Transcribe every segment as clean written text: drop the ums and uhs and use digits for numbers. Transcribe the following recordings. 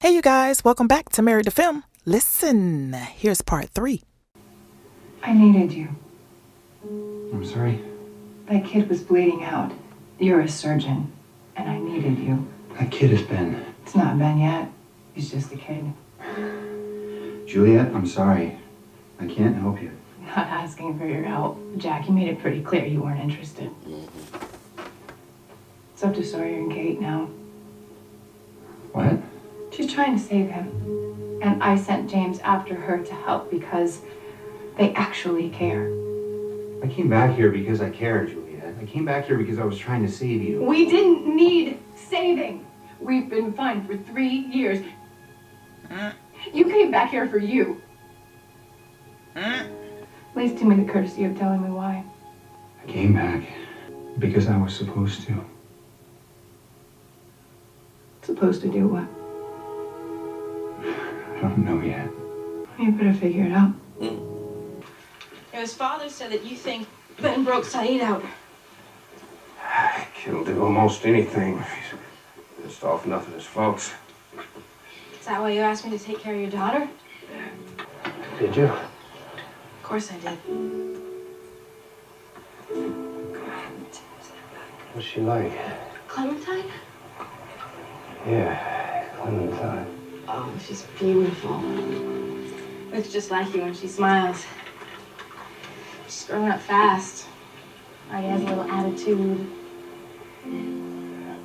Hey you guys, welcome back to Married to Film. Listen, here's part 3. I needed you. I'm sorry? That kid was bleeding out. You're a surgeon, and I needed you. That kid is Ben. It's not Ben yet. He's just a kid. Juliet, I'm sorry. I can't help you. Not asking for your help. Jackie made it pretty clear you weren't interested. It's up to Sawyer and Kate now. What? She's trying to save him. And I sent James after her to help because they actually care. I came back here because I cared, Juliet. I came back here because I was trying to save you. We didn't need saving. We've been fine for 3 years. You came back here for you. Please do me the courtesy of telling me why. I came back because I was supposed to. Supposed to do what? I don't know yet. You better figure it out. His father said that you think Ben broke Sayid out. Kid'll do almost anything. He's pissed off enough of his folks. Is that why you asked me to take care of your daughter? Did you? Of course I did. What's she like? Clementine? Yeah, Clementine. Oh, she's beautiful. Looks just like you when she smiles. She's growing up fast. Already has a little attitude.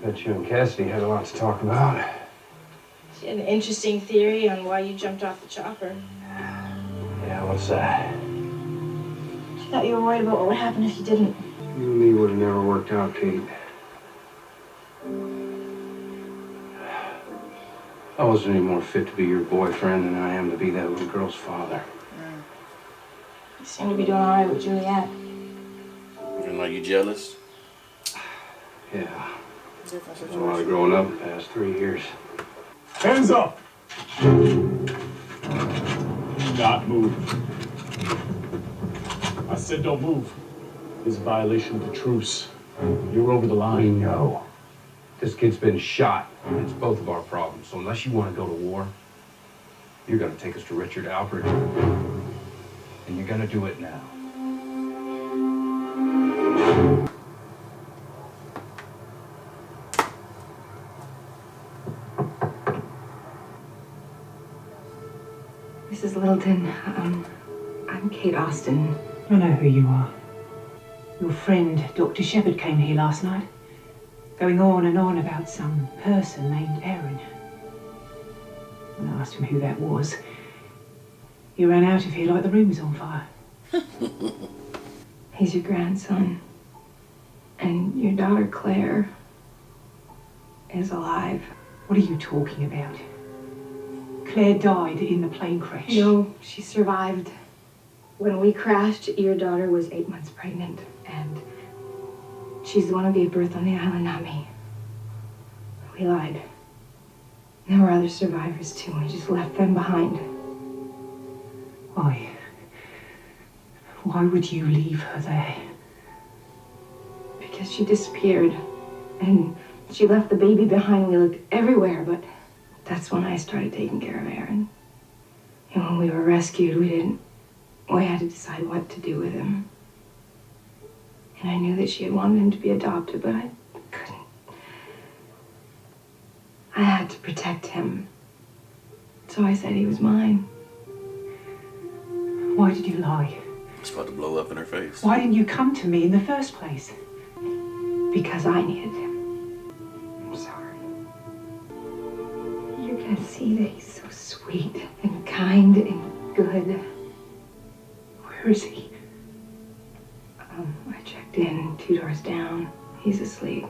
Bet you and Cassidy had a lot to talk about. She had an interesting theory on why you jumped off the chopper. Yeah, what's that? She thought you were worried about what would happen if you didn't. You and me would have never worked out, Kate. I wasn't any more fit to be your boyfriend than I am to be that little girl's father. You seem to be doing all right with Juliet. And are you jealous? Yeah. There's a lot of growing up the past 3 years. Hands up! Do not move. I said don't move. This is a violation of the truce. You're over the We line. know. This kid's been shot. It's both of our problems. So unless you want to go to war, you're going to take us to Richard Alpert. And you're going to do it now. Mrs. Littleton, I'm Kate Austin. I know who you are. Your friend, Dr. Shepherd, came here last night, going on and on about some person named Aaron. When I asked him who that was, he ran out of here like the room was on fire. He's your grandson, and your daughter Claire is alive. What are you talking about? Claire died in the plane crash. No, she survived. When we crashed, your daughter was 8 months pregnant, and she's the one who gave birth on the island, not me. We lied. There were other survivors too, we just left them behind. Why? Why would you leave her there? Because she disappeared, and she left the baby behind. We looked everywhere, but that's when I started taking care of Aaron. And when we were rescued, we had to decide what to do with him. And I knew that she had wanted him to be adopted, but I couldn't. I had to protect him. So I said he was mine. Why did you lie? It's about to blow up in her face. Why didn't you come to me in the first place? Because I needed him. I'm sorry. You're gonna see that he's so sweet and kind and good. Where is he? I checked in 2 doors down. He's asleep.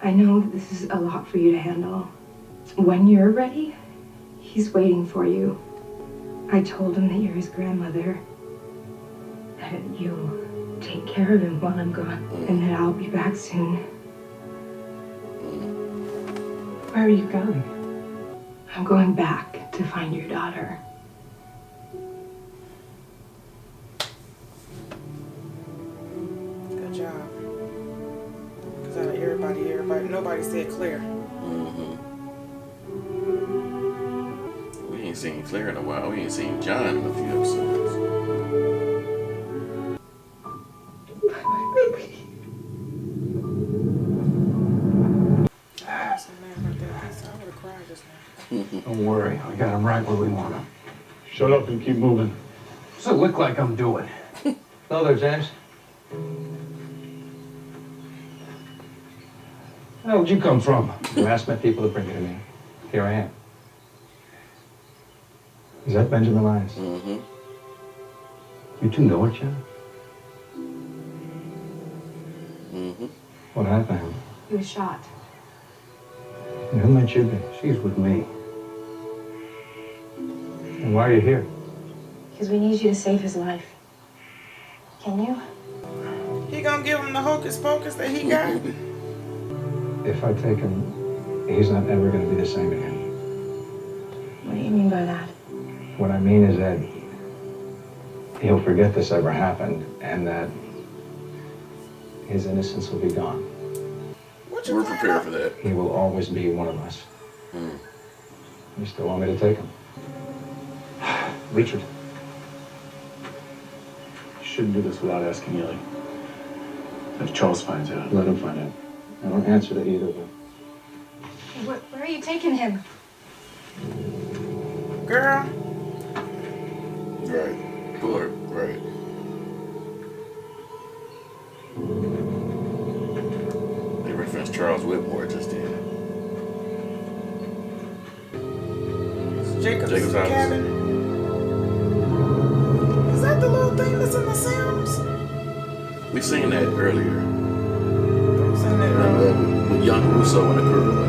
I know that this is a lot for you to handle. When you're ready, he's waiting for you. I told him that you're his grandmother, that you'll take care of him while I'm gone, and that I'll be back soon. Where are you going? I'm going back to find your daughter. Good job. Because out of everybody, nobody said Claire. Mm-hmm. seen Claire in a while. We ain't seen John in a few episodes. Don't worry, we got him right where we want him. Shut up and keep moving. What's it look like I'm doing? Hello there, James. Where'd you come from? You asked my people to bring you to me. Here I am. Is that Benjamin Lyons? Mm-hmm. You two know each other? Mm-hmm. What happened to him? He was shot. And who might you be? She's with me. And why are you here? Because we need you to save his life. Can you? He gonna give him the hocus pocus that he got? If I take him, he's not ever going to be the same again. What do you mean by that? What I mean is that he'll forget this ever happened, and that his innocence will be gone. We're prepared for that. He will always be one of us. Mm. You still want me to take him? Richard. You shouldn't do this without asking Yelly. If Charles finds out. Let him find out. I don't answer to either of them. Where are you taking him? Girl. Right. Pull her. Right. They referenced Charles Whitmore just then. Jacob's house. cabin. Is that the little thing that's in the Sims? We seen that earlier. Seen that earlier. With young Russo and the crew.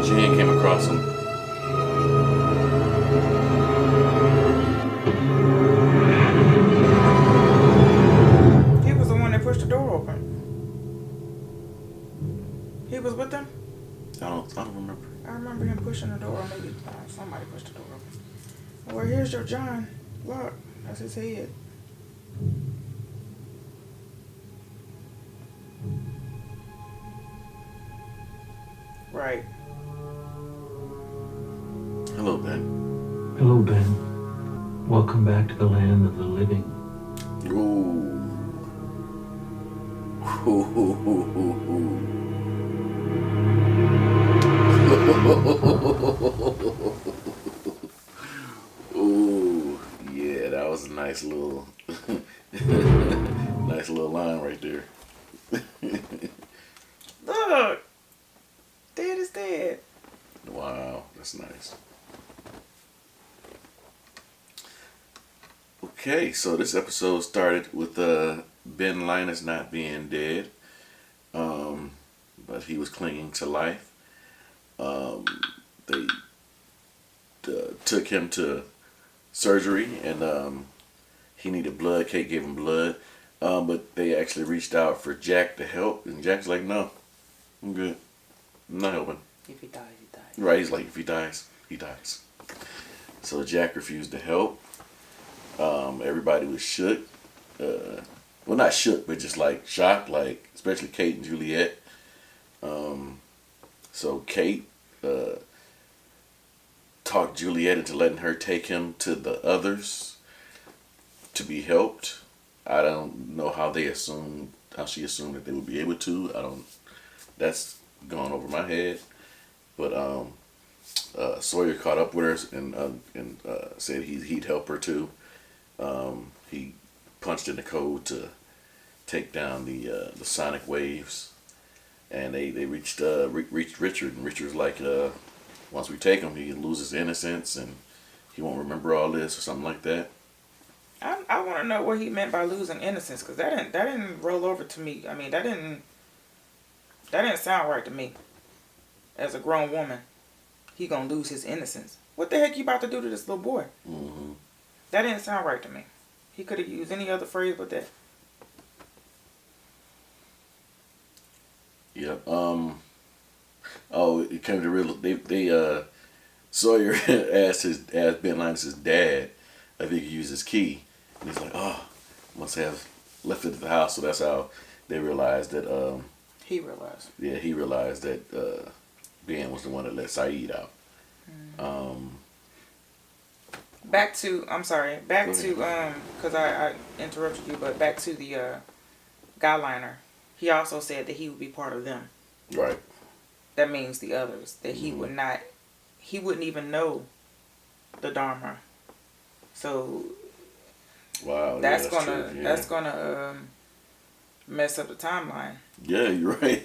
Jen came across him. He was the one that pushed the door open. He was with them? I don't remember. I remember him pushing the door. Maybe somebody pushed the door open. Well, here's your John. Look, that's his head. Right. Hello, Ben. Hello, Ben. Welcome back to the land of the living. Ooh. Ooh, yeah, that was a nice little, nice little line right there. Look, dead is dead. Wow, that's nice. Okay, so this episode started with Ben Linus not being dead, but he was clinging to life. They took him to surgery, and he needed blood. Kate gave him blood, but they actually reached out for Jack to help, and Jack's like, "No, I'm good. I'm not helping." If he dies, he dies. Right, he's like, if he dies, he dies. So Jack refused to help. Everybody was shook. Well, not shook, but just like shocked, like especially Kate and Juliet. So Kate talked Juliet into letting her take him to the others to be helped. I don't know how she assumed that they would be able to. That's gone over my head. But Sawyer caught up with her and said he'd help her too. He punched in the code to take down the sonic waves, and they reached Richard, and Richard was like, once we take him, he loses innocence and he won't remember all this or something like that. I want to know what he meant by losing innocence, because that didn't roll over to me. I mean, that didn't sound right to me. As a grown woman, he gonna lose his innocence. What the heck you about to do to this little boy? Mm-hmm. That didn't sound right to me. He could have used any other phrase but that. Yep. Oh, it came to real. They Sawyer asked Ben Linus' dad if he could use his key, and he's like, "Oh, must have left it at the house." So that's how they realized that. He realized. Yeah, he realized that Ben was the one that let Sayid out. Back to, I'm sorry, back to, because I interrupted you, but back to the guyliner. He also said that he would be part of them. Right. That means the others. That he would not, he wouldn't even know the Dharma. So, wow, that's yeah, gonna, true, yeah. that's gonna mess up the timeline. Yeah, you're right.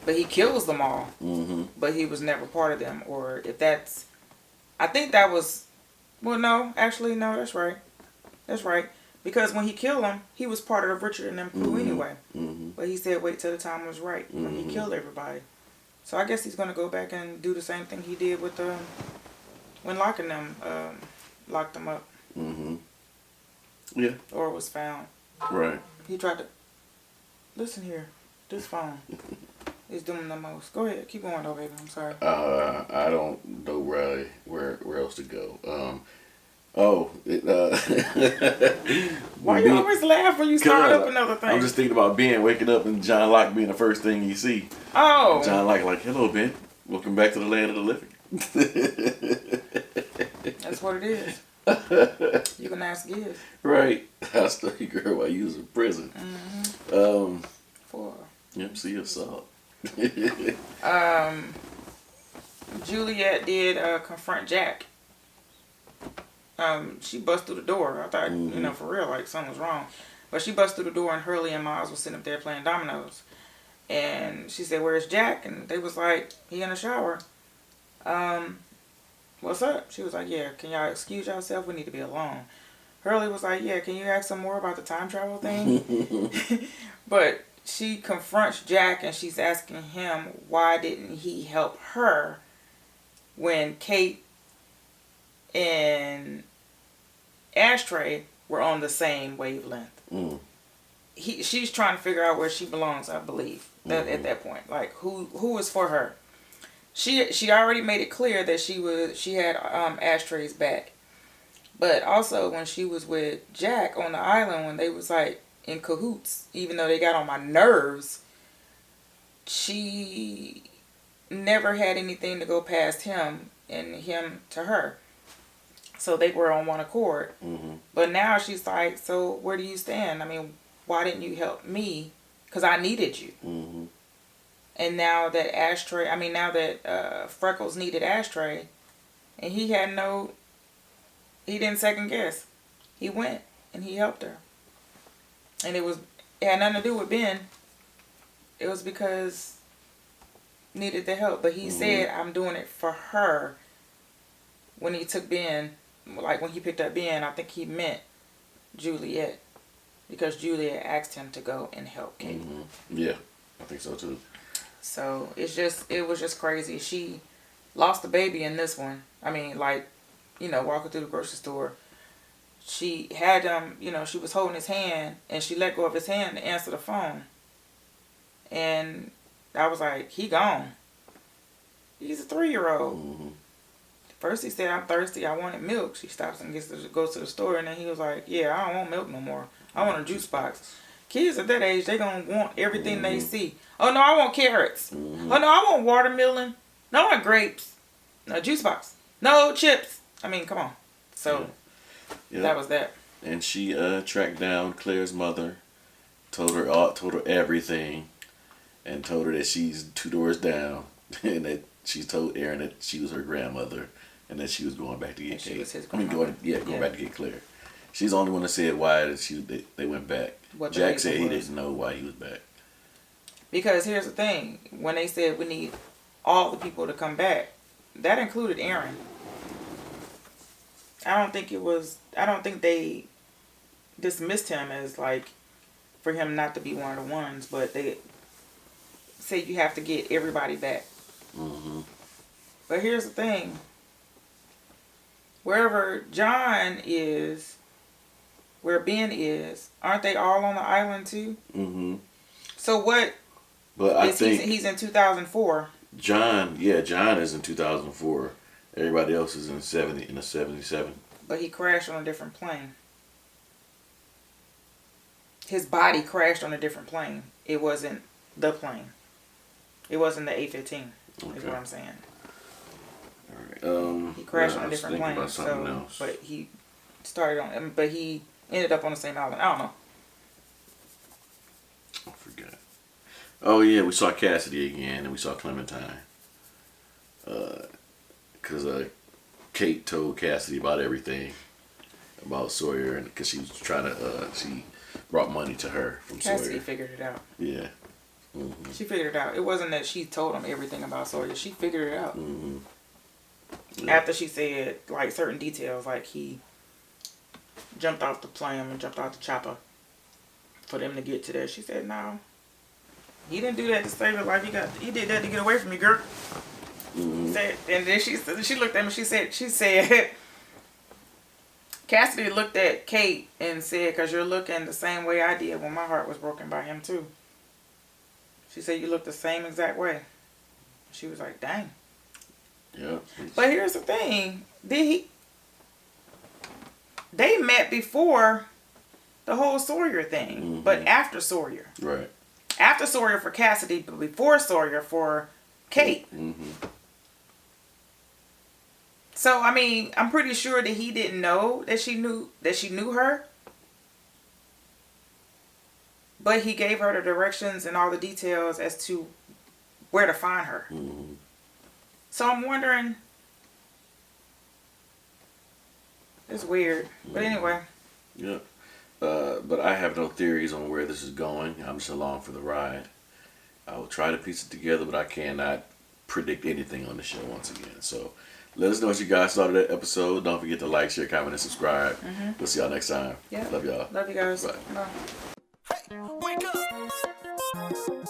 But he kills them all. But he was never part of them. Or if that's, I think that was, well, no, actually, no, that's right. That's right. Because when he killed them, he was part of Richard and them crew anyway. But he said wait till the time was right when he killed everybody. So I guess he's going to go back and do the same thing he did with when locking them, locked them up. Yeah. Or was found. Right. He tried to, listen here, this phone is doing the most. Go ahead, keep going though, baby. I'm sorry. I don't know really where else to go. Why you always laugh when you start up another thing? I'm just thinking about Ben waking up and John Locke being the first thing you see. Oh. John Locke like, hello Ben, welcome back to the land of the living. That's what it is. You can ask Giz. Right. I studied girl while you was in prison. Yep, see assault. Juliet did confront Jack. She bust through the door. I thought, you know, for real, like something was wrong. But she bust through the door and Hurley and Miles was sitting up there playing dominoes. And she said, where's Jack? And they was like, he in the shower. What's up? She was like, yeah, can y'all excuse yourself? We need to be alone. Hurley was like, yeah, can you ask some more about the time travel thing? But she confronts Jack and she's asking him, why didn't he help her when Kate and Ashtray were on the same wavelength? She's trying to figure out where she belongs, I believe, at that point. Like, who is for her? She already made it clear that she had Ashtray's back. But also when she was with Jack on the island, when they was like in cahoots, even though they got on my nerves, she never had anything to go past him and him to her. So they were on one accord. But now she's like, so where do you stand? I mean, why didn't you help me? Because I needed you. And now that Freckles needed Ashtray, and he didn't second guess. He went and he helped her. And it had nothing to do with Ben. It was because needed the help. But he said, I'm doing it for her. When he took Ben, like when he picked up Ben, I think he meant Juliet. Because Juliet asked him to go and help Kate. Yeah, I think so too. So it was just crazy. She lost the baby in this one. I mean, like, you know, walking through the grocery store. She had him, you know, she was holding his hand and she let go of his hand to answer the phone. And I was like, he gone. He's a 3-year-old. First he said, I'm thirsty, I wanted milk. She stops and goes to the store, and then he was like, yeah, I don't want milk no more. I want a juice box. Kids at that age, they gonna want everything they see. Oh no, I want carrots. Oh no, I want watermelon. No, I want grapes. No, juice box. No, chips. I mean, come on. So that was that. And she tracked down Claire's mother, told her everything, and told her that she's 2 doors down, and that she told Aaron that she was her grandmother, and that she was going back to get Kate. She was his grandmother. Going back to get Claire. She's the only one that said why they went back. Jack said he didn't know why he was back. Because here's the thing. When they said we need all the people to come back, that included Aaron. I don't think they dismissed him as like for him not to be one of the ones, but they said you have to get everybody back. But here's the thing. Wherever John is, where Ben is, aren't they all on the island too? So what? But I think he's in 2004. John is in 2004. Everybody else is in the 77. But he crashed on a different plane. His body crashed on a different plane. It wasn't the plane. It wasn't the A-15. Is what I'm saying. Alright, He crashed yeah, on a I was different thinking plane. about something So, else. but he started on, but he ended up on the same island. I don't know. I forgot. Oh yeah, we saw Cassidy again, and we saw Clementine. Because Kate told Cassidy about everything about Sawyer, and because she was trying to, she brought money to her from Cassidy Sawyer. figured it out. Yeah. She figured it out. It wasn't that she told him everything about Sawyer. She figured it out. Yeah. After she said, like, certain details, like he jumped off the plane and jumped off the chopper for them to get to there. She said, no. He didn't do that to save her life. He did that to get away from you, girl. Said, and then she looked at me. She said, Cassidy looked at Kate and said, because you're looking the same way I did when my heart was broken by him too. She said, you look the same exact way. She was like, dang. Yeah. But here's the thing. They met before the whole Sawyer thing. But after Sawyer. Right. After Sawyer for Cassidy, but before Sawyer for Kate. So, I mean, I'm pretty sure that he didn't know that she knew her. But he gave her the directions and all the details as to where to find her. So I'm wondering. It's weird. But anyway. Yeah. But I have no theories on where this is going. I'm just along for the ride. I will try to piece it together, but I cannot predict anything on the show once again. So let us know what you guys thought of that episode. Don't forget to like, share, comment, and subscribe. We'll see y'all next time. Yeah. Love y'all. Love you guys. Bye. Bye. Wake up!